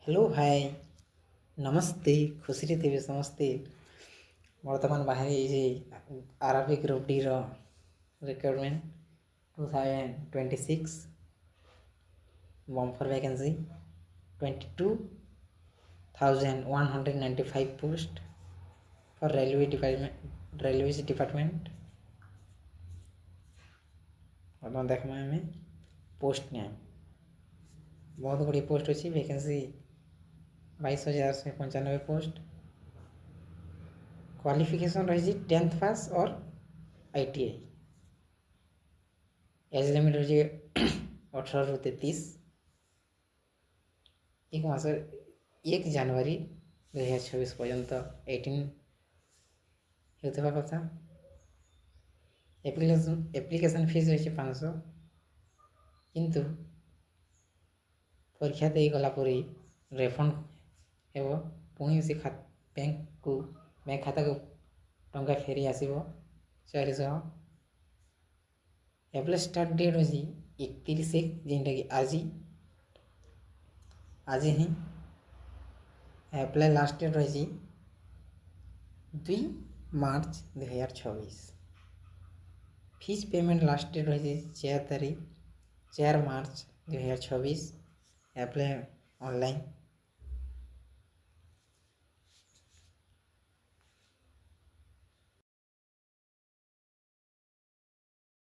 Hello भाई नमस्ते खुशी थे समस्ते बर्तमान बाहर RB group D recruitment 2026 bumper vacancy 22,195 post for railway department और देखा हमें पोस्ट ने बहुत गुड़ी पोस्ट अच्छी वैकेंसी 22,195 पोस्ट क्वालिफिकेशन रही 10th पास और ITI एज लिमिट रही 18 ରୁ 33 एक मास 1 ଜାନୁଆରୀ 2026 पर्यंत 18 होता कथा। एप्लिकेशन फीस रही 500 किंतु परीक्षा दे गला परी रिफंड हेबो पुणी से बैंक खाता को टंका फेरी आसीबो 400। एप्लाई स्टार्ट डेट होची 31 जेनटा कि आज ही एप्लाई लास्ट डेट रही 2 मार्च 2026। फीस पेमेंट लास्ट डेट रही 4 मार्च 2026। Apply online